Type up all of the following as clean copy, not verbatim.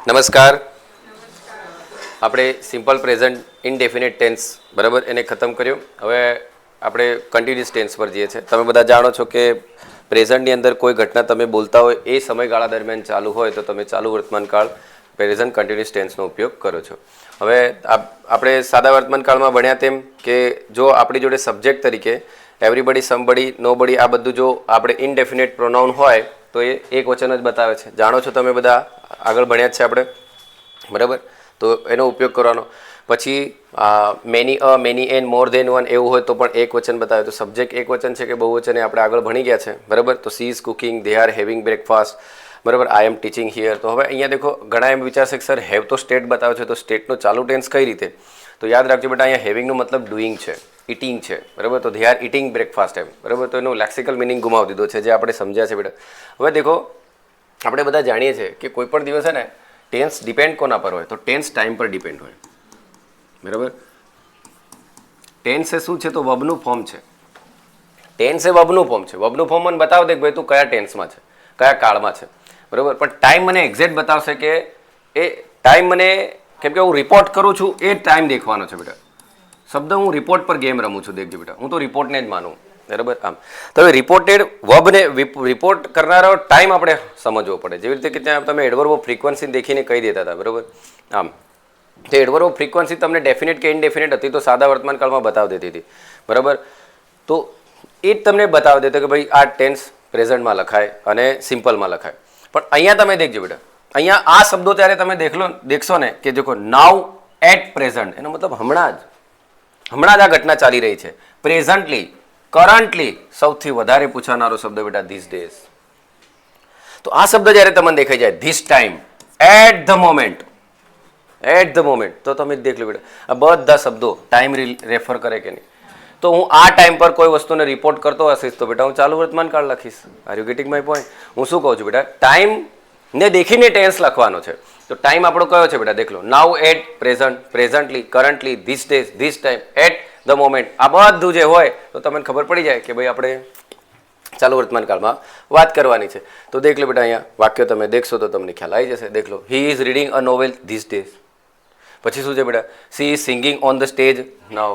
નમસ્કાર. આપણે simple present indefinite tense બરાબર એને ખતમ કર્યો. હવે આપણે કન્ટિન્યુઅસ ટેન્સ પર જઈએ છીએ. તમે બધા જાણો છો કે પ્રેઝન્ટની અંદર કોઈ ઘટના તમે બોલતા હોય એ સમયગાળા દરમિયાન ચાલુ હોય તો તમે ચાલુ વર્તમાનકાળ પ્રેઝન્ટ કન્ટિન્યુઅસ ટેન્સનો ઉપયોગ કરો છો. હવે આપણે સાદા વર્તમાનકાળમાં ભણ્યા તેમ કે જો આપણી જોડે સબ્જેક્ટ તરીકે એવરીબડી, સમબડી, નોબડી આ બધું જો આપણે ઇનડેફિનેટ પ્રોનાઉન હોય તો એ એક વચન જ બતાવે છે. જાણો છો તમે બધા, આગળ ભણ્યા જ છે આપણે બરાબર. તો એનો ઉપયોગ કરવાનો. પછી મેની અ, મેની એન, મોર દેન વન એવું હોય તો પણ એક વચન બતાવે. તો સબ્જેક્ટ એક વચન છે કે બહુવચન એ આપણે આગળ ભણી ગયા છે બરાબર. તો she is cooking, they are having breakfast બરાબર. આઈ એમ ટીચિંગ હિયર. તો હવે અહીંયા દેખો ઘણા એમ વિચારશે કે સર હેવ તો સ્ટેટ બતાવે છે, તો સ્ટેટનો ચાલુ ટેન્સ કઈ રીતે? તો યાદ રાખજો બેટા, અહીંયા હેવિંગનો મતલબ ડુઈંગ છે, ઇટિંગ છે બરાબર. તો દે આર ઇટિંગ બ્રેકફાસ્ટ એમ બરાબર. તો એનો લેક્સિકલ મિનિંગ ગુમાવી દીધો છે જે આપણે સમજ્યા છે બેટા. હવે દેખો આપણે બધા જાણીએ છીએ કે કોઈ પણ દિવસ છે ને ટેન્સ ડિપેન્ડ કોના પર હોય? તો ટેન્સ ટાઈમ પર ડિપેન્ડ હોય બરાબર. ટેન્સ એ શું છે? તો વર્બનું ફોર્મ છે. ટેન્સ એ વર્બનું ફોર્મ છે. વર્બનું ફોર્મ મને બતાવ દે કે ભાઈ તું કયા ટેન્સમાં છે, કયા કાળમાં છે બરાબર. પણ ટાઈમ મને એક્ઝેક્ટ બતાવશે કે એ ટાઈમ મને, કેમ કે હું રિપોર્ટ કરું છું એ ટાઈમ દેખવાનો છે બેટા. શબ્દ હું રિપોર્ટ પર ગેમ રમું છું, દેખજો બેટા. હું તો રિપોર્ટને જ માનું બરાબર. આમ તો હવે રિપોર્ટેડ વર્બને રિપોર્ટ કરનારો ટાઈમ આપણે સમજવો પડે. જેવી રીતે કે ત્યાં તમે એડવર્બ ઓફ ફ્રીક્વન્સી દેખીને કહી દેતા હતા બરાબર. આમ તો એડવર્બ ઓફ ફ્રીક્વન્સી તમને ડેફિનેટ કે ઇનડેફિનેટ હતી તો સાદા વર્તમાનકાળમાં બતાવી દેતી હતી બરાબર. તો એ જ તમને બતાવી દેતો કે ભાઈ આ ટેન્સ પ્રેઝન્ટમાં લખાય અને સિમ્પલમાં લખાય. પણ અહીંયા તમે દેખજો બેટા, અહીંયા આ શબ્દો ત્યારે તમે દેખશો ને કે દેખો નાવ એટ પ્રેઝન્ટ, એનો મતલબ હમણાં જ આ ઘટના ચાલી રહી છે. પ્રેઝન્ટલી, કરન્ટલી સૌથી વધારે પૂછાનારો શબ્દ બેટા ધીસ ડેઝ. તો આ શબ્દ જ્યારે તમને દેખાઈ જાય this time, at the moment, at the moment, તો તમે દેખ લો બેટા આ બધા શબ્દો ટાઈમ રેફર કરે કે નહીં. તો હું આ ટાઈમ પર કોઈ વસ્તુને રિપોર્ટ કરતો હશીશ તો બેટા હું ચાલુ વર્તમાનકાળ લખીશ. Are you getting my point? હું શું કહું છું બેટા, ટાઈમ ને દેખીને ટેન્સ લખવાનો છે. તો ટાઈમ આપણો કયો છે બેટા? દેખ લો, now at present, presently, currently, these days, this time, at the moment. આ બધું જે હોય તો તમને ખબર પડી જાય કે ભાઈ આપણે ચાલુ વર્તમાનકાળમાં વાત કરવાની છે. તો દેખ લો બેટા, અહીંયા વાક્ય તમે દેખશો તો તમને ખ્યાલ આવી જશે. દેખ લો, he is reading a novel these days. પછી શું છે બેટા? She is singing on the stage now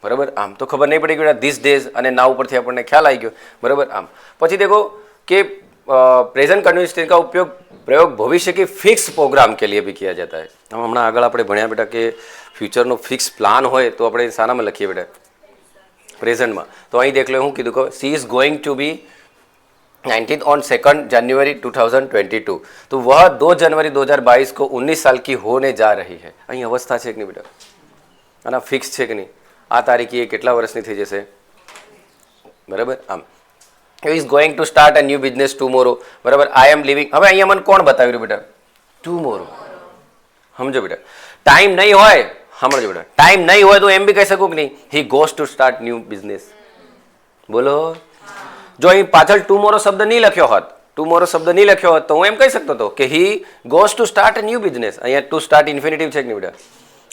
બરાબર. આમ તો ખબર નહીં પડી બેટા ધીસ ડેઝ અને નાવ પરથી આપણને ખ્યાલ આવી ગયો બરાબર. આમ પછી देखो कि प्रेजेंट कंटिन्यूअस टेंस का प्रयोग भविष्य के फिक्स प्रोग्राम के लिए भी किया जाता है. हम हमें आगे આપણે ભણ્યા બેટા કે ફ્યુચરનો ફિક્સ પ્લાન હોય તો આપણે શાનામાં લખીએ બેટા? પ્રેઝન્ટમાં. તો અહીં દેખ લો હું કીધું કે she is going to be 19 on 2 January 2022. तो वह 2 जनवरी 2022 को 19 साल की होने जा रही है. અહીં અવસ્થા છે કે નહીં બેટા? આના ફિક્સ છે કે નહીં? આ તારીખે એ કેટલા વર્ષની થઈ જશે બરાબર. આમ is going to start a new business tomorrow બરાબર. આઈ એમ લિવિંગ. હવે અહીંયા મને કોણ બતાવી રહ્યું બેટા? ટુમોરો. સમજો બેટા, ટાઈમ નહીં હોય, સમજો બેટા, ટાઈમ નહીં હોય તો એમ બી કહી શકું કે નહીં he goes to start new business. બોલો, જો અહીં પાછળ ટુમોરો શબ્દ નહીં લખ્યો હોત, ટુમોરો શબ્દ નહીં લખ્યો હોત તો હું એમ કહી શકતો હતો કે he goes to start a new business. અહીંયા ટુ સ્ટાર્ટ ઇન્ફિનિટિવ છે કે નહીં બેટા?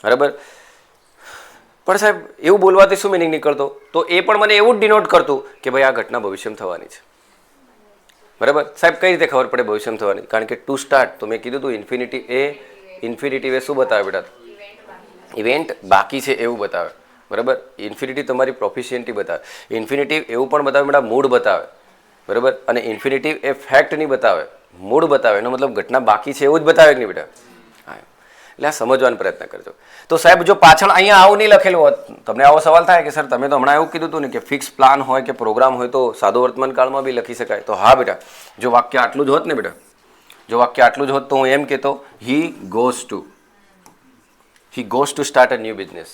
બરાબર. પણ સાહેબ એવું બોલવાથી શું મિનિંગ નીકળતો? તો એ પણ મને એવું જ ડિનોટ કરતું કે ભાઈ આ ઘટના ભવિષ્યમાં થવાની છે બરાબર. સાહેબ કઈ રીતે ખબર પડે ભવિષ્યમાં થવાની? કારણ કે ટુ સ્ટાર્ટ તો મેં કીધું હતું ઇન્ફિનિટિવ એ શું બતાવે બેટા? ઇવેન્ટ બાકી છે એવું બતાવે બરાબર. ઇન્ફિનિટિવ તમારી પ્રોફિશિયન્ટી બતાવે. ઇન્ફિનિટિવ એવું પણ બતાવે બેટા મૂડ બતાવે બરાબર. અને ઇન્ફિનિટિવ એ ફેક્ટ નહીં બતાવે, મૂડ બતાવે. એનો મતલબ ઘટના બાકી છે એવું જ બતાવે કે નહીં બેટા? હા, એટલે આ સમજવાનો પ્રયત્ન કરજો. તો સાહેબ જો પાછળ અહીંયા આવું નહીં લખેલું હોત, તમને આવો સવાલ થાય કે સર તમે તો હમણાં એવું કીધું હતું ને કે ફિક્સ પ્લાન હોય કે પ્રોગ્રામ હોય તો સાદો વર્તમાનકાળમાં બી લખી શકાય. તો હા બેટા, જો વાક્ય આટલું જ હોત ને બેટા, જો વાક્ય આટલું જ હોત તો હું એમ કહેતો he goes to start a new business.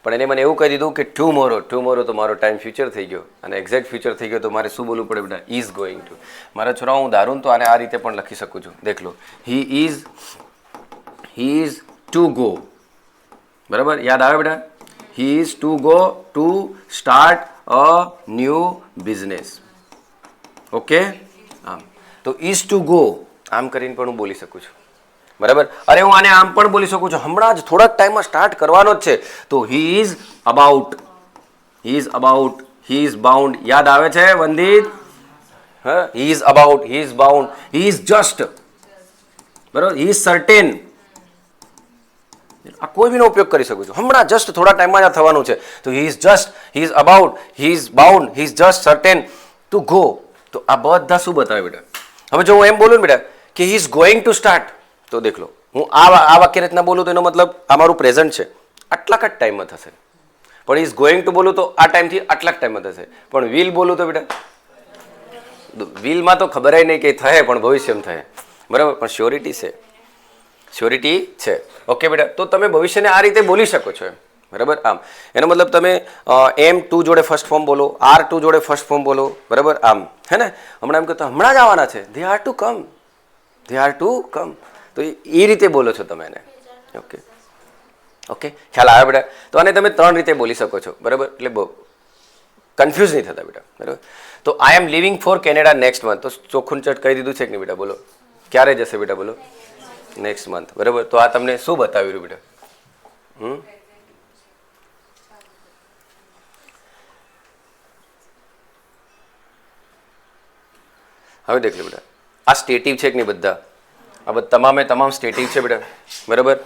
પણ એને મને એવું કહી દીધું કે ટુમોરો તો મારો ટાઈમ ફ્યુચર થઈ ગયો અને એક્ઝેક્ટ ફ્યુચર થઈ ગયો તો મારે શું બોલવું પડે બેટા? Is going two. મારા છોરા હું ધારું તો આને આ રીતે પણ લખી શકું છું. દેખ લો, હી ઇઝ ટુ ગો બરાબર. યાદ આવે બેટા? He is to go to start a new business. Okay. આમ તો ઇઝ ટુ ગો આમ કરીને પણ હું બોલી શકું છું બરાબર. અરે હું આને આમ પણ બોલી શકું છું, હમણાં જ થોડાક ટાઈમમાં સ્ટાર્ટ કરવાનો જ છે. તો he is about, he is bound. યાદ આવે છે Vandit? He is about, he is bound, he is just બરાબર, હી ઇઝ સર્ટેન, આ કોઈ બીનો ઉપયોગ કરી શકું છું. હમણાં જસ્ટ થોડા ટાઈમમાં આ થવાનું છે, તો he is just, he is about, he is bound, he is just certain to go. તો આ બધા શું બતાવે બેટા? હવે જો હું એમ બોલું ને બેટા કે he is going to start, તો દેખ લો હું આ વાક્ય રીતના બોલું તો એનો મતલબ આ મારું પ્રેઝન્ટ છે, આટલાક જ ટાઈમમાં થશે. પણ ઇઝ ગોઈંગ ટુ બોલું તો આ ટાઈમથી આટલાક ટાઈમમાં થશે. પણ વિલ બોલું તો બેટા વિલમાં તો ખબર નહીં કે થાય, પણ ભવિષ્યમાં થાય, બરાબર. પણ શ્યોરિટી છે, શ્યોરિટી છે. ઓકે બેટા, તો તમે ભવિષ્યને આ રીતે બોલી શકો છો એમ, બરાબર. આમ એનો મતલબ તમે એમ ટુ જોડે ફર્સ્ટ ફોર્મ બોલો, આર ટુ જોડે ફર્સ્ટ ફોર્મ બોલો, બરાબર. આમ હે ને, હમણાં એમ કહેતો હમણાં જ આવવાના છે, they are to come, they are to come, તો એ રીતે બોલો છો તમે એને. ઓકે ઓકે, ખ્યાલ આવે બેટા? તો આને તમે 3 રીતે બોલી શકો છો, બરાબર. એટલે બહુ કન્ફ્યુઝ નહીં થતા બેટા, બરાબર. તો I am living for Canada next month, તો ચોખ્ખું ચટ કહી દીધું છે કે નહીં બેટા? બોલો ક્યારે જશે બેટા? બોલો નેક્સ્ટ મંથ, બરાબર. તો આ તમને શું બતાવી રહ્યું બેટા? હવે દેખ લો બેટા, આ સ્ટેટિવ છે કે નહીં? બધા આ બધા તમામે તમામ સ્ટેટિવ છે બેટા, બરાબર.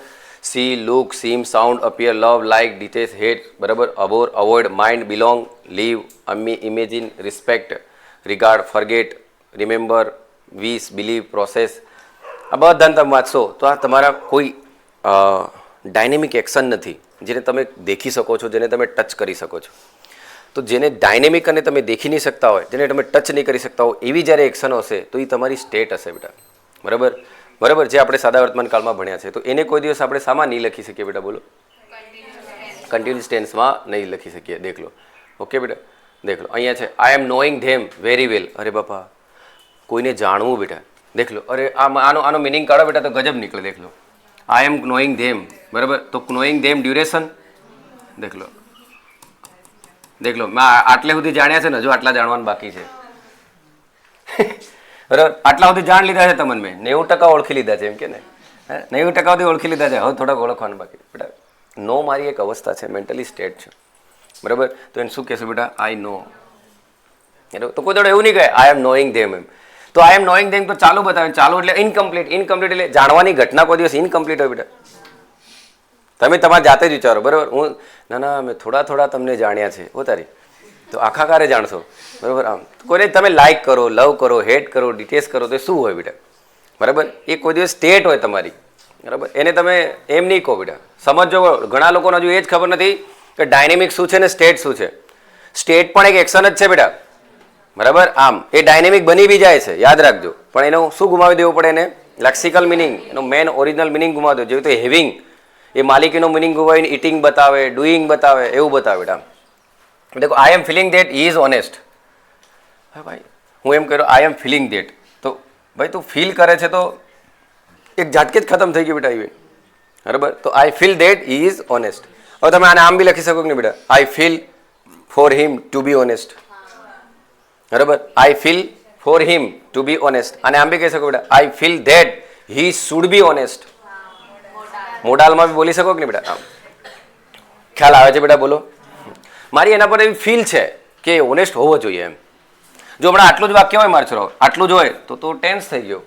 See, look, seem, sound, appear, love, like, detest, hate, બરાબર. Abhor, avoid, mind, belong, leave, imagine, respect, regard, forget, remember, wish, believe, process, આ બધાને તમે વાંચશો તો આ તમારા કોઈ ડાયનેમિક એક્શન નથી જેને તમે દેખી શકો છો, જેને તમે ટચ કરી શકો છો. તો જેને ડાયનેમિક અને તમે દેખી નહીં શકતા હોય, જેને તમે ટચ નહીં કરી શકતા હોય, એવી જ્યારે એક્શન હશે તો એ તમારી સ્ટેટ હશે બેટા, બરાબર. બરાબર, જે આપણે સાદા વર્તમાન કાળમાં ભણ્યા છે. તો એને કોઈ દિવસ આપણે શામાં નહીં લખી શકીએ બેટા? બોલો કન્ટિન્યુઅસ ટેન્સમાં નહીં લખી શકીએ. દેખ લો. ઓકે બેટા, દેખ લો અહીંયા છે આઈ એમ નોઈંગ ધેમ વેરી વેલ. અરે બાપા, કોઈને જાણવું બેટા, દેખ લો. અરે આનો મિનિંગ કાઢો બેટા તો ગજબ નીકળે. દેખ લો, આઈ એમ નોઈંગ ધેમ, બરાબર. તો નોઈંગ ધેમ ડ્યુરેશન, દેખ લો, દેખ લો. મેં આટલે સુધી જાણ્યા છે ને, હજુ આટલા જાણવાનું બાકી છે, બરાબર. આટલા સુધી જાણ લીધા છે તમને મેં, 90% ઓળખી લીધા છે એમ કે ને, 90% સુધી ઓળખી લીધા છે, હવે થોડાક ઓળખવાનું બાકી બેટા. નો મારી એક અવસ્થા છે, મેન્ટલી સ્ટેટ છે, બરાબર. તો એને શું કહેશું બેટા? આઈ નો. તો કોઈ દોડે એવું નહીં કહે આઈ એમ નોઈંગ ધેમ એમ. તો આઈ એમ નોઈંગ ધેમ તો ચાલુ બતાવે, ચાલુ એટલે ઇનકમ્પ્લીટ, ઇનકમ્પ્લીટ એટલે જાણવાની ઘટના કોઈ દિવસ ઇનકમ્પ્લીટ હોય બેટા. તમે તમારા જાતે જ વિચારો, બરાબર. હું ના મેં થોડા તમને જાણ્યા છે, ઓ તારી તો આખા કારે જાણશો, બરાબર. આમ કોઈને તમે લાઇક કરો, લવ કરો, હેટ કરો, ડિટેસ્ટ કરો, તો શું હોય બેટા? બરાબર, એ કોઈ દિવસ સ્ટેટ હોય તમારી, બરાબર. એને તમે એમ નહીં કહો બેટા. સમજો, ઘણા લોકોને હજુ એ જ ખબર નથી કે ડાયનેમિક શું છે ને સ્ટેટ શું છે. સ્ટેટ પણ એક એક્શન જ છે બેટા, બરાબર. આમ એ ડાયનેમિક બની બી જાય છે, યાદ રાખજો. પણ એનો શું ગુમાવી દેવું પડે? એને લેક્સિકલ મિનિંગ, એનો મેન ઓરિજિનલ મિનિંગ ગુમાવી દો. જેવી રીતે હેવિંગ, એ માલિકીનો મિનિંગ ગુમાવીને ઇટિંગ બતાવે, ડુઈંગ બતાવે, એવું બતાવે બેટા. દેખો, I am feeling that he is honest. હા ભાઈ, હું એમ કહ્યું આઈ એમ ફિલિંગ ધેટ, તો ભાઈ તું ફીલ કરે છે તો એક ઝાટકે જ ખતમ થઈ ગયું બેટા એ, બરાબર. તો આઈ feel that he is honest. હવે તમે આને આમ બી લખી શકો કે નહીં બેટા? I feel for him to be honest, બરાબર. I feel for him to be honest. અને આમ બી કહી શકો બેટા I feel that he should be honest. મોડાલમાં બી બોલી શકો કે નહીં બેટા? આમ ખ્યાલ આવે છે બેટા? બોલો. મારી એના પર એવી ફીલ છે કે ઓનેસ્ટ હોવો જોઈએ એમ. જો હમણાં આટલું જ વાક્ય હોય મારા છોરો, આટલું જ હોય તો ટેન્સ થઈ ગયો.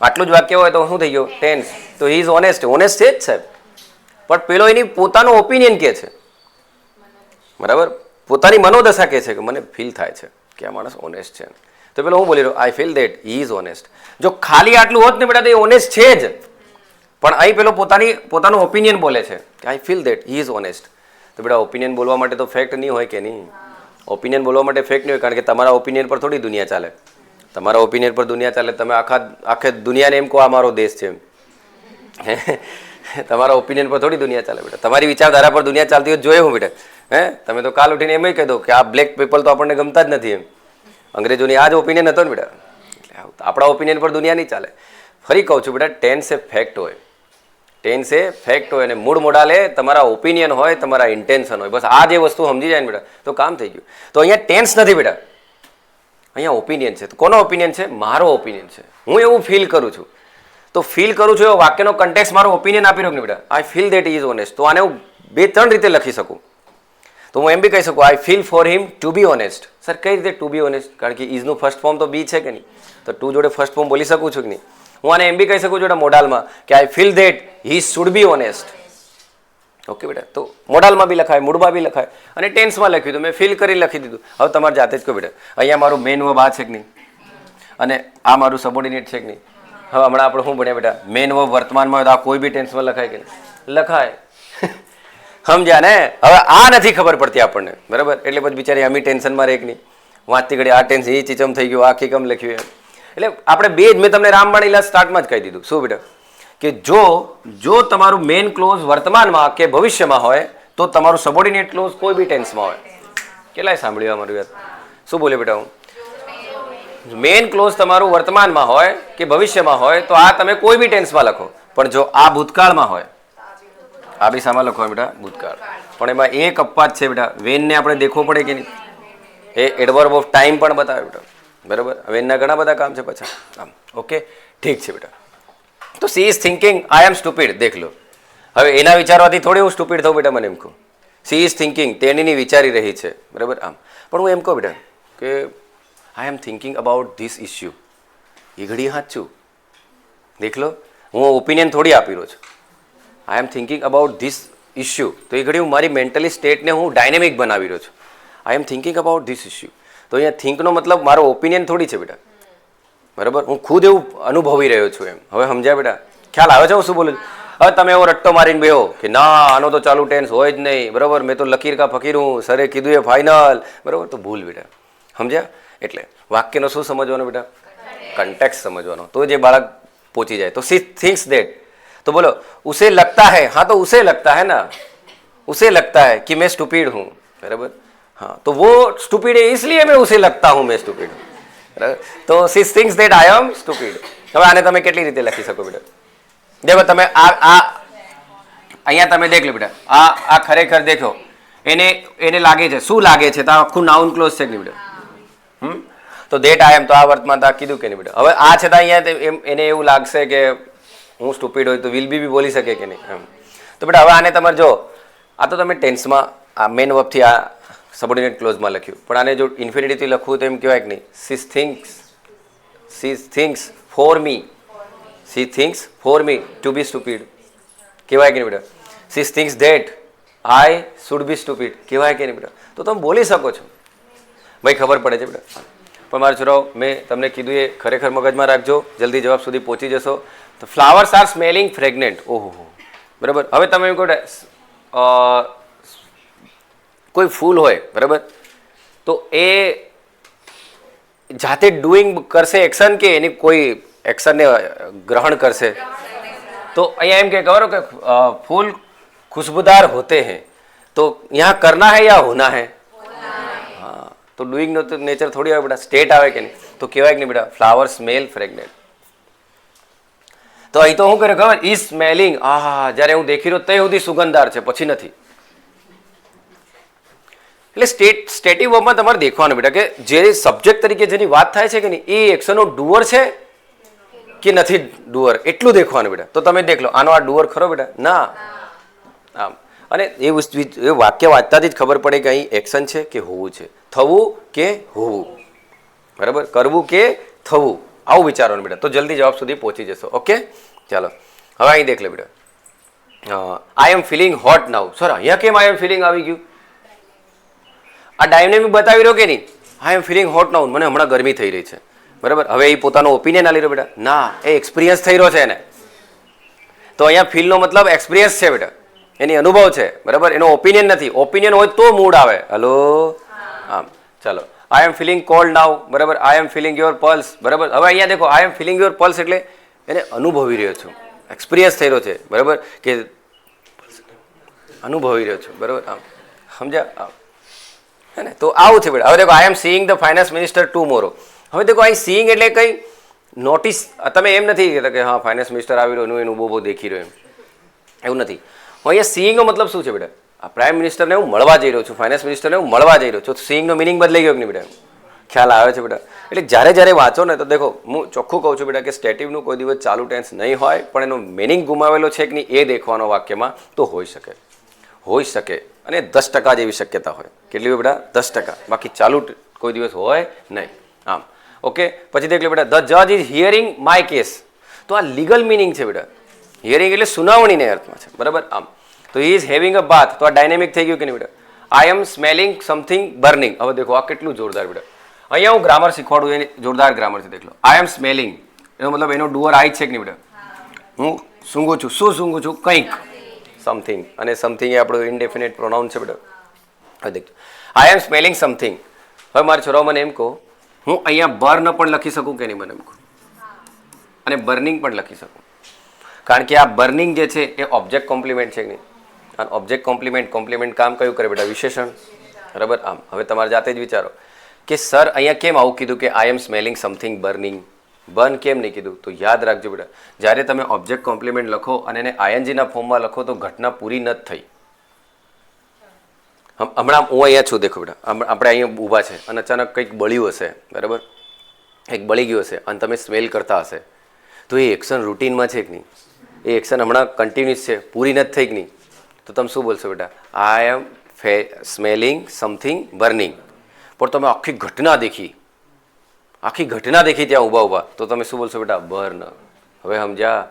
આટલું જ વાક્ય હોય તો શું થઈ ગયો? ટેન્સ. તો હી ઇઝ ઓનેસ્ટ, ઓનેસ્ટ છે જ સાહેબ. પણ પેલો એની પોતાનો ઓપિનિયન કહે છે, બરાબર. પોતાની મનોદશા કહે છે કે મને ફીલ થાય છે કે આ માણસ ઓનેસ્ટ છે. તો પેલો હું બોલી રહ્યો આઈ feel that he is honest. જો ખાલી આટલું હોત ને બેટા તો એ ઓનેસ્ટ છે જ, પણ અહીં પેલો પોતાનો ઓપિનિયન બોલે છે કે આઈ feel that he is honest. તો બેટા ઓપિનિયન બોલવા માટે તો ફેક્ટ નહીં હોય કે નહીં? ઓપિનિયન બોલવા માટે ફેક્ટ નહીં હોય, કારણ કે તમારા ઓપિનિયન પર થોડી દુનિયા ચાલે. તમારા ઓપિનિયન પર દુનિયા ચાલે. તમે આખે દુનિયાને એમ કહો આ મારો દેશ છે એમ. તમારા ઓપિનિયન પર થોડી દુનિયા ચાલે બેટા. તમારી વિચારધારા પર દુનિયા ચાલતી હોય જોઈએ હું બેટા? તમે તો કાલ ઉઠીને એમ કહી દો કે આ બ્લેક પીપલ તો આપણને ગમતા જ નથી એમ. અંગ્રેજોની આ જ ઓપિનિયન હતો ને બેટા. એટલે આપણા ઓપિનિયન પર દુનિયા નહીં ચાલે. ફરી કહું છું બેટા, ટેન્સ એ ફેક્ટ હોય, ટેન્સ એ ફેક્ટ હોય, અને મૂળ મોડાલે તમારા ઓપિનિયન હોય, તમારા ઇન્ટેન્શન હોય. બસ આ જે વસ્તુ સમજી જાય ને બેટા તો કામ થઈ ગયું. તો અહીંયા ટેન્સ નથી બેટા, અહીંયા ઓપિનિયન છે. તો કોનો ઓપિનિયન છે? મારો ઓપિનિયન છે. હું એવું ફીલ કરું છું. તો ફીલ કરું છું એવો વાક્યનો કન્ટેક્સ મારો ઓપિનિયન આપી રહ્યો ને બેટા. I feel that is honest. તો આને હું 2-3 રીતે લખી શકું. તો હું એમ બી કહી શકું આઈ feel for him to be honest. Sir કઈ રીતે ટુ બી ઓનેસ્ટ? કારણ કે ઇઝનું ફર્સ્ટ ફોર્મ તો બી છે કે નહીં? તો ટુ જોડે ફર્સ્ટ ફોર્મ બોલી શકું છું કે નહીં? હું આને એમ બી કહી શકું છું બેટા મોડાલમાં કે આઈ feel that he should be honest. Okay બેટા, તો મોડાલમાં બી લખાય, મૂળમાં બી લખાય, અને ટેન્સમાં લખ્યું તો મેં ફીલ કરી લખી દીધું. હવે તમારે જાતે જ કહો બેટા, અહીંયા મારું મેન વર્બ આ છે કે નહીં, અને આ મારું સબોર્ડિનેટ છે કે નહીં. હવે હમણાં આપણે શું ભણ્યા બેટા, મેન વર્બ વર્તમાનમાં હોય તો આ કોઈ બી ટેન્સમાં લખાય કે નહીં, લખાય. સમજ્યા ને? હવે આ નથી ખબર પડતી આપણને, બરાબર? એટલે પછી બિચારી અમી ટેન્શનમાં રહે કે નહીં, વાંચતી ઘડી આ ટેન્શન એ ચીચમ થઈ ગયું, આખી કમ લખ્યું એમ. એટલે આપણે બે જ, મેં તમને રામબાણ ઇલાજ સ્ટાર્ટમાં જ કહી દીધું. શું બેટા? કે જો તમારું મેન ક્લોઝ વર્તમાનમાં કે ભવિષ્યમાં હોય તો તમારું સબોર્ડિનેટ ક્લોઝ કોઈ બી ટેન્સમાં હોય. કેટલાય સાંભળ્યું અમારું યાદ? શું બોલે બેટા? હું મેન ક્લોઝ તમારું વર્તમાનમાં હોય કે ભવિષ્યમાં હોય તો આ તમે કોઈ બી ટેન્સમાં લખો, પણ જો આ ભૂતકાળમાં હોય, આ બી સામા લખો બેટા ભૂતકાળ, પણ એમાં એક અપવાદ છે બેટા, વેનને આપણે દેખવો પડે કે નહીં, એ એડવર્બ ઓફ ટાઈમ પણ બતાવે બેટા, બરાબર? વેનના ઘણા બધા કામ છે પાછા આમ. ઓકે, ઠીક છે બેટા. તો she is thinking I am stupid, દેખ લો. હવે એના વિચારવાથી થોડી હું સ્ટુપિડ થઉં બેટા, મને એમ કહું સી ઇઝ થિંકિંગ, તેણીની વિચારી રહી છે, બરાબર? આમ પણ હું એમ કહું બેટા કે આઈ એમ થિંકિંગ અબાઉટ ધીસ ઇસ્યુ, એ ઘડી સાચું, દેખ લો, હું ઓપિનિયન થોડી આપી રહ્યો છું. આઈ એમ થિંકિંગ અબાઉટ ધીસ ઇસ્યુ, તો એ ઘડી હું મારી મેન્ટલી સ્ટેટને હું ડાયનેમિક બનાવી રહ્યો છું. આઈ એમ થિંકિંગ અબાઉટ ધીસ ઇસ્યુ, તો અહીંયા થિંકનો મતલબ મારો ઓપિનિયન થોડી છે બેટા, બરાબર? હું ખુદ એવું અનુભવી રહ્યો છું એમ. હવે સમજ્યા બેટા? ખ્યાલ આવે છે હું શું બોલું છું? હવે તમે એવો રટ્ટો મારીને બેહો કે ના આનો તો ચાલુ ટેન્સ હોય જ નહીં, બરાબર? મેં તો લકીર કા ફકીર હું, સરે કીધું એ ફાઇનલ, બરાબર? તો ભૂલ બેટા. સમજ્યા? એટલે વાક્યનો શું સમજવાનો બેટા? કન્ટેક્સ્ટ સમજવાનો, તો જે બાળક પહોંચી જાય. તો સી થિંક્સ ધેટ, તો બોલો ઉસે લગતા है, हाँ तो उसे लगता है ना, उसे लगता है कि मैं स्टूपिड हूँ, बराबर? हाँ, तो वो स्टूपिड है इसलिए मैं उसे लगता हूँ मैं स्टूपिड हूँ, बराबर? तो she thinks that I am stupid. હવે આને તમે કેટલી રીતે લખી શકો બેટા? દેખો તમે આ અહીંયા તમે દેખ લો બેટા, આ ખરેખર દેખો એને લાગે છે, શું લાગે છે? તો આખું નાઉન ક્લોઝ છે કે નહીં બેટા? તો ધેટ આઈ એમ, તો આ વર્તમાન આ કીધું કે નહીં બેટા? હવે આ છે તો અહીંયા એને એવું લાગશે કે હું સ્ટુપિડ હોય તો વિલ બી બોલી શકે કે નહીં એમ. તો બેટા હવે આને તમારે જો, આ તો તમે ટેન્સમાં આ મેન વર્બથી આ સબોર્ડિનેટ ક્લોઝમાં લખ્યું, પણ આને જો ઇન્ફિનિટીથી લખવું તો એમ કહેવાય કે નહીં, she thinks for me, she thinks for me to be stupid, કહેવાય કે નહીં બેટા? She thinks that I should be stupid, કહેવાય કે નહીં બેટા? તો તમે બોલી શકો છો ભાઈ, ખબર પડે છે બેટા. પણ મારા છોરાઓ મેં તમને કીધું એ ખરેખર મગજમાં રાખજો, જલ્દી જવાબ સુધી પહોંચી જશો. તો ફ્લાવર્સ આર સ્મેલિંગ ફ્રેગ્રન્ટ, ઓહો, બરાબર? હવે તમે એમ કહો કોઈ ફૂલ હોય, બરાબર? તો એ જાતે ડુઈંગ કરશે એક્શન કે એની કોઈ એક્શનને ગ્રહણ કરશે? તો અહીંયા એમ કે ખબર કે ફૂલ खुशबूदार होते हैं, तो यहाँ करना है या होना है? हाँ, तो डूइंग नो तो नेचर थोड़ी આવે બેટા, સ્ટેટ આવે કે નહીં? તો કહેવાય કે નહીં બેટા ફ્લાવર સ્મેલ ફ્રેગ્રન્ટ. તો અહીં તો શું કરે ખબર? ઈ સ્મેલિંગ, આહા, જ્યારે હું દેખી રહ્યો ત્યાં સુધી સુગંધદાર છે, પછી નથી. એટલે સ્ટેટિવ વર્બમાં તમારે દેખવાનું બેટા કે જે સબ્જેક્ટ તરીકે જેની વાત થાય છે કે નહીં, એ એક્શનનો ડુઅર છે કે નથી ડુઅર, એટલું દેખવાનું બેટા. તો તમે દેખ લો, આનો આ ડુઅર ખરો બેટા? ના. આમ, અને એ વાક્ય વાંચતાથી જ ખબર પડે કે અહીં એક્શન છે કે હોવું છે, થવું કે હોવું, બરાબર? કરવું કે થવું, આવું વિચારવાનું બેટા. તો જલ્દી જવાબ સુધી પહોંચી જશો. ઓકે, ચાલો હવે અહીં દેખ લે બેટા, આઈ am feeling hot now. Sir અહીંયા કેમ આઈ એમ ફિલિંગ આવી ગયું? આ ડાયનેમિક બતાવી રહ્યો કે નહીં? આઈ એમ ફિલિંગ હોટ નાઉ, મને હમણાં ગરમી થઈ રહી છે, બરાબર? હવે એ પોતાનો ઓપિનિયન આલી રહ્યો બેટા? ના, એ એક્સપિરિયન્સ થઈ રહ્યો છે એને. તો અહીંયા ફીલનો મતલબ એક્સપિરિયન્સ છે બેટા, એની અનુભવ છે, બરાબર? એનો ઓપિનિયન નથી. ઓપિનિયન હોય તો મૂડ આવે. હલો, આમ ચાલો. આઈ એમ ફિલિંગ કોલ્ડ નાઉ, બરાબર? આઈ એમ ફિલિંગ યોર પલ્સ, બરાબર? હવે અહીંયા દેખો, I am feeling your pulse એટલે એને અનુભવી રહ્યો છું, એક્સપિરિયન્સ થઈ રહ્યો છે, બરાબર? કે અનુભવી રહ્યો છું, બરાબર? આમ સમજ્યા? હે ને? તો આવું છે બેટા. હવે દેખો, I am seeing the finance minister tomorrow. હવે દેખો અહીં સીઈંગ એટલે કંઈ નોટિસ, તમે એમ નથી કહેતા કે હા ફાઇનાન્સ મિનિસ્ટર આવી રહ્યો એનું બહુ દેખી રહ્યો, એમ એવું નથી. અહીંયા સીઈંગનો મતલબ શું છે બેટા? આ પ્રાઇમ મિનિસ્ટરને હું મળવા જઈ રહ્યો છું, ફાઇનાન્સ મિનિસ્ટરને હું મળવા જઈ રહ્યો છું. તો સીઈંગનો મિનિંગ બદલાઈ ગયો કે નહીં બેટા? ખ્યાલ આવે છે બેટા? એટલે જ્યારે વાંચો ને તો દેખો, હું ચોખ્ખું કહું છું બેટા કે સ્ટેટિવનું કોઈ દિવસ ચાલુ ટેન્સ નહીં હોય, પણ એનો મિનિંગ ગુમાવેલો છે કે નહીં એ દેખવાનો વાક્યમાં તો હોઈ શકે, અને 10% જેવી શક્યતા હોય. કેટલી હોય બેટા? 10%. બાકી ચાલુ કોઈ દિવસ હોય નહીં. આમ ઓકે. પછી દેખ લો બેટા, ધ જજ ઇઝ હિયરિંગ માય કેસ. તો આ લીગલ મિનિંગ છે બેટા. હિયરિંગ એટલે સુનાવણીને અર્થમાં છે, બરાબર. આમ તો હી ઇઝ હેવિંગ અ બાથ, તો આ ડાયનેમિક થઈ ગયું કે નહીં બેટા. આઈ એમ સ્મેલિંગ સમથિંગ બર્નિંગ. હવે દેખો આ કેટલું જોરદાર બેટા. અહીંયા હું ગ્રામર શીખવાડું, એ જોરદાર ગ્રામર છે. દેખ લો, આઈ એમ સ્મેલિંગ, એનો મતલબ એનો ડુઅર આઈ છે કે નહીં બેટા. હું સૂંઘું છું. શું સૂંઘું છું? કંઈક, સમથિંગ. અને સમથિંગ એ આપણું ઇનડેફિનેટ પ્રોનાઉન છે બેટા. હવે દેખ, આઈ એમ સ્મેલિંગ સમથિંગ. હવે મારા છોરાઓ મને એમ કહો, હું અહીંયા બર્ન પણ લખી શકું કે નહીં? મને એમ કહો. અને બર્નિંગ પણ લખી શકું, કારણ કે આ બર્નિંગ જે છે એ ઓબ્જેક્ટ કોમ્પ્લિમેન્ટ છે કે નહીં. અને ઓબ્જેક્ટ કોમ્પ્લિમેન્ટ કામ કયું કરે બેટા? વિશેષણ, બરાબર. આમ હવે તમારે જાતે જ વિચારો કે સર અહીંયા કેમ આવું કીધું કે આઈ એમ સ્મેલિંગ સમથિંગ બર્નિંગ, બર્ન કેમ નહીં કીધું? તો યાદ રાખજો બેટા, જ્યારે તમે ઓબ્જેક્ટ કોમ્પ્લિમેન્ટ લખો અને એને આઈએનજીના ફોર્મમાં લખો તો ઘટના પૂરી ન થઈ. હમણાં હું અહીંયા છું, દેખો બેટા, આપણે અહીંયા ઊભા છે અને અચાનક કંઈક બળ્યું હશે, બરાબર. એક બળી ગયું હશે અને તમે સ્મેલ કરતા હશે, તો એ એક્શન રૂટીનમાં છે કે નહીં? એ એક્શન હમણાં કન્ટિન્યુઅસ છે, પૂરી નથી થઈ કે નહીં? તો તમે શું બોલશો બેટા? આઈ એમ સ્મેલિંગ સમથિંગ બર્નિંગ. પણ તમે આખી ઘટના દેખી ત્યાં ઊભા તો તમે શું બોલશો બેટા? બર્ન. હવે સમજ્યા?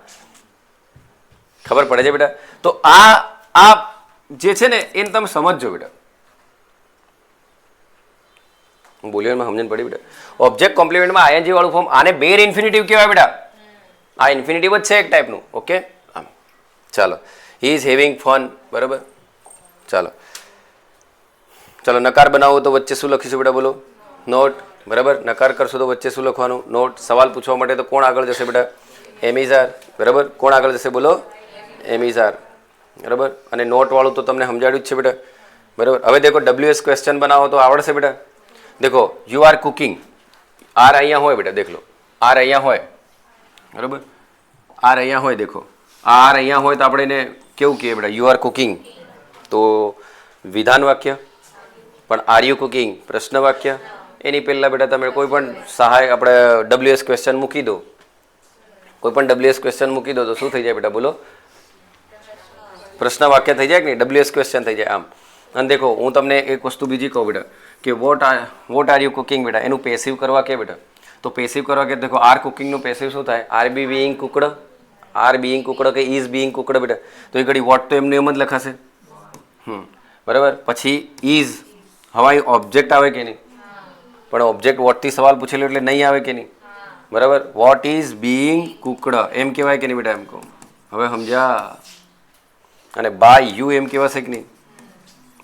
ખબર પડે છે બેટા? તો આ જે છે ને એને તમે સમજજો બેટા. હું બોલ્યો એમાં સમજણ પડી બેટા? ઓબ્જેક્ટ કોમ્પ્લિમેન્ટમાં આઈએનજી વાળું ફોર્મ, આને બેર ઇન્ફિનિટિવ કહેવાય બેટા. આ ઇન્ફિનિટિવ જ છે એક ટાઈપનું. ઓકે, આમ ચાલો. હી ઇઝ હેવિંગ ફન, બરાબર. ચાલો નકાર બનાવો તો વચ્ચે શું લખીશું બેટા? બોલો. નોટ, બરાબર. નકાર કરશો તો વચ્ચે શું લખવાનું? નોટ. સવાલ પૂછવા માટે તો કોણ આગળ જશે બેટા? એમ ઇઝ આર, બરાબર. કોણ આગળ જશે? બોલો. એમ ઇઝ આર, બરાબર. અને નોટ વાળું તો તમને સમજાડ્યું જ છે બેટા, બરાબર. હવે દેખો WS ક્વેશ્ચન બનાવો તો આવડશે બેટા. દેખો, યુ આર કુકિંગ, આર અહીંયા હોય બેટા, દેખ લો. આર અહીંયા હોય, બરાબર. આર અહીંયા હોય, દેખો. આર અહીંયા હોય તો આપણે એને કેવું કહીએ બેટા? You are cooking. તો વિધાન વાક્ય. પણ આર યુ કુકિંગ પ્રશ્ન વાક્ય. એની પહેલાં બેટા તમે કોઈ પણ સહાય આપણે WS ક્વેશ્ચન મૂકી દો, તો શું થઈ જાય બેટા? બોલો. પ્રશ્ન વાક્ય થઈ જાય કે નહીં? WS ક્વેશ્ચન થઈ જાય. આમ. અને દેખો, હું તમને એક વસ્તુ બીજી કહું બેટા, કે વોટ આર યુ કુકિંગ બેટા, એનું પેસિવ કરવા કે બેટા? તો પેસિવ કરવા કે દેખો, આર કુકિંગનું પેસિવ શું થાય? Are be being cooked, are being cooked કે ઇઝ બીઈંગ કુકડ બેટા. તો એ ઘડી વોટ તો એમને એમ જ લખાશે, બરાબર. પછી ઇઝ, હવે ઓબ્જેક્ટ આવે કે નહીં? પણ ઓબ્જેક્ટ વોટથી સવાલ પૂછેલો એટલે નહીં આવે કે નહીં? બરાબર. વોટ ઇઝ બીઈંગ કુકડ એમ કહેવાય કે નહીં બેટા? એમ કહું. હવે સમજ્યા? અને બાય યુ એમ કહેવાશે કે નહીં?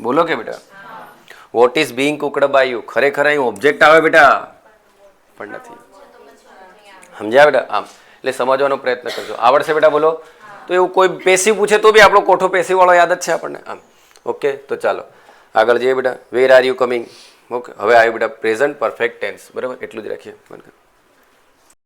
બોલો કે બેટા? What is being cooked by you, ખરેખર અહીં ઓબ્જેક્ટ આવે બેટા, પણ નથી. સમજ્યા બેટા? આમ એટલે સમજવાનો પ્રયત્ન કરજો. આવડશે બેટા? બોલો. તો એવું કોઈ પેસિવ પૂછે તો બી આપણો કોઠો પેસિવ વાળો યાદ જ છે આપણને. આમ ઓકે. તો ચાલો આગળ જઈએ બેટા. Where are you coming. Okay. હવે આવ્યું બેટા પ્રેઝન્ટ પરફેક્ટ ટેન્સ, બરાબર. એટલું જ રાખીએ.